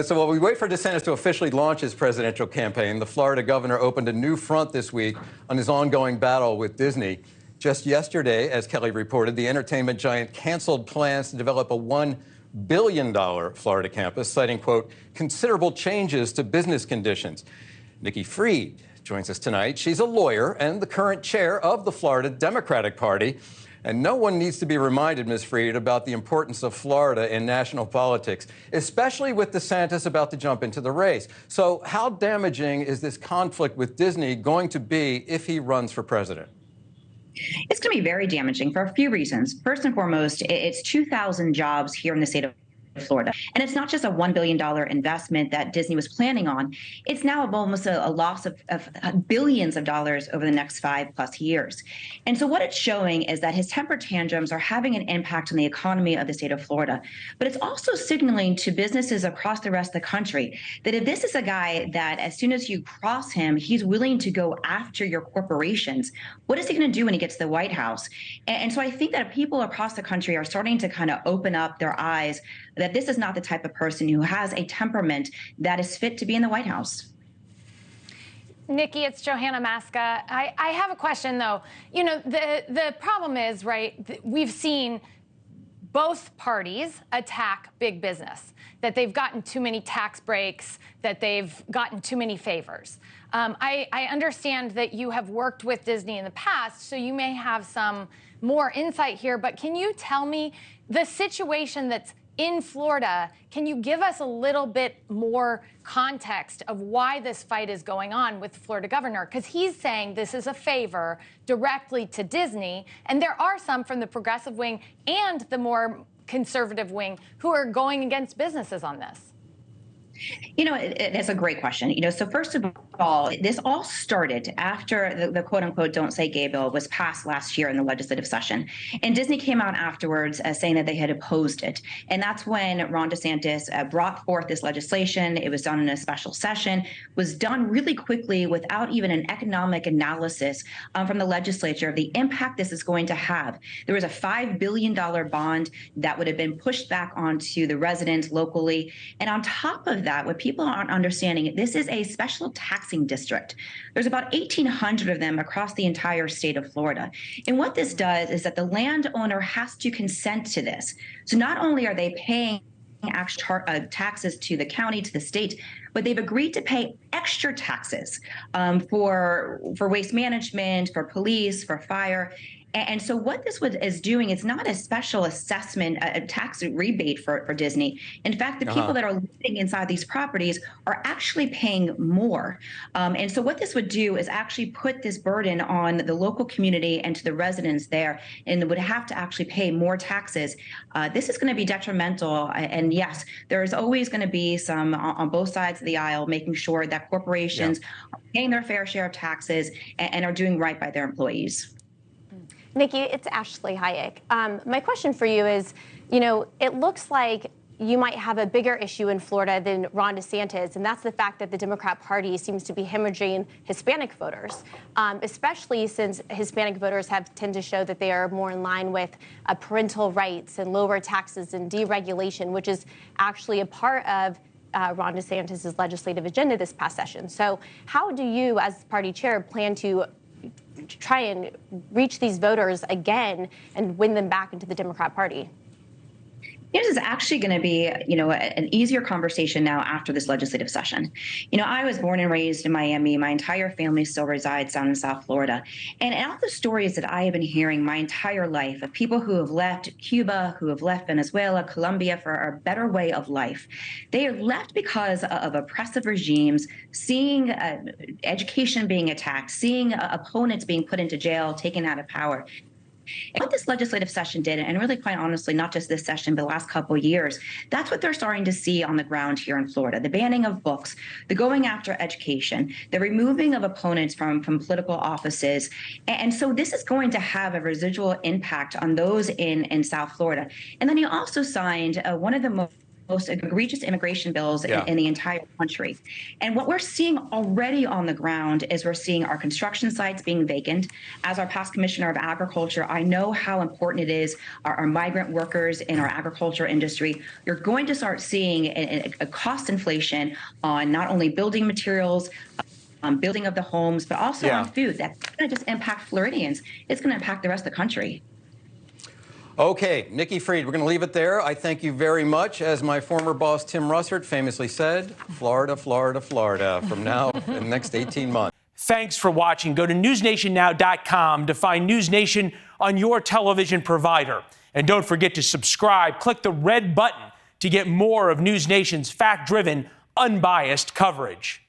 So while we wait for DeSantis to officially launch his presidential campaign, the Florida governor opened a new front this week on his ongoing battle with Disney. Just yesterday, as Kelly reported, the entertainment giant canceled plans to develop a $1 billion Florida campus, citing, quote, considerable changes to business conditions. Nikki Fried joins us tonight. She's a lawyer and the current chair of the Florida Democratic Party. And no one needs to be reminded, Ms. Fried, about the importance of Florida in national politics, especially with DeSantis about to jump into the race. So how damaging is this conflict with Disney going to be if he runs for president? It's going to be very damaging for a few reasons. First and foremost, it's 2,000 jobs here in the state of Florida. And it's not just a $1 billion investment that Disney was planning on. It's now almost a loss of billions of dollars over the next 5+ years. And so what it's showing is that his temper tantrums are having an impact on the economy of the state of Florida. But it's also signaling to businesses across the rest of the country that if this is a guy that as soon as you cross him, he's willing to go after your corporations, what is he going to do when he gets to the White House? And so I think that people across the country are starting to kind of open up their eyes that this is not the type of person who has a temperament that is fit to be in the White House. Nikki, it's Johanna Maska. I have a question, though. You know, the problem is, right, we've seen both parties attack big business, that they've gotten too many tax breaks, that they've gotten too many favors. I understand that you have worked with Disney in the past, so you may have some more insight here, but can you tell me the situation that's in Florida? Can you give us a little bit more context of why this fight is going on with the Florida governor? Because he's saying this is a favor directly to Disney, and there are some from the progressive wing and the more conservative wing who are going against businesses on this. You know, it's a great question. You know, so first of all, this all started after the quote unquote "Don't Say Gay" bill was passed last year in the legislative session. And Disney came out afterwards saying that they had opposed it. And that's when Ron DeSantis brought forth this legislation. It was done in a special session, was done really quickly without even an economic analysis from the legislature of the impact this is going to have. There was a $5 billion bond that would have been pushed back onto the residents locally. And on top of that, what people aren't understanding, this is a special taxing district. There's about 1,800 of them across the entire state of Florida. And what this does is that the landowner has to consent to this. So not only are they paying actual taxes to the county, to the state, but they've agreed to pay extra taxes for waste management, for police, for fire. And so what this is doing is not a special assessment, a tax rebate for Disney. In fact, the people that are living inside these properties are actually paying more. And so what this would do is actually put this burden on the local community and to the residents there, and would have to actually pay more taxes. This is going to be detrimental. And yes, there is always going to be some on both sides of the aisle making sure that corporations are paying their fair share of taxes and are doing right by their employees. Nikki, it's Ashley Hayek. My question for you is, you know, it looks like you might have a bigger issue in Florida than Ron DeSantis, and that's the fact that the Democrat Party seems to be hemorrhaging Hispanic voters, especially since Hispanic voters tend to show that they are more in line with parental rights and lower taxes and deregulation, which is actually a part of Ron DeSantis' legislative agenda this past session. So how do you, as party chair, plan to try and reach these voters again and win them back into the Democrat Party? This is actually going to be, you know, an easier conversation now after this legislative session. You know, I was born and raised in Miami. My entire family still resides down in South Florida. And all the stories that I have been hearing my entire life of people who have left Cuba, who have left Venezuela, Colombia for a better way of life, they are left because of oppressive regimes, seeing education being attacked, seeing opponents being put into jail, taken out of power. And what this legislative session did, and really quite honestly, not just this session, but the last couple of years, that's what they're starting to see on the ground here in Florida. The banning of books, the going after education, the removing of opponents from political offices. And so this is going to have a residual impact on those in South Florida. And then he also signed one of the most most egregious immigration bills in the entire country. And what we're seeing already on the ground is we're seeing our construction sites being vacant. As our past commissioner of agriculture, I know how important it is, our migrant workers in our agriculture industry. You're going to start seeing a cost inflation on not only building materials, building of the homes, but also on food. That's going to just impact Floridians. It's going to impact the rest of the country. Okay, Nikki Fried, we're going to leave it there. I thank you very much. As my former boss, Tim Russert, famously said, Florida, Florida, Florida, from now in the next 18 months. Thanks for watching. Go to newsnationnow.com to find News Nation on your television provider. And don't forget to subscribe. Click the red button to get more of News Nation's fact-driven, unbiased coverage.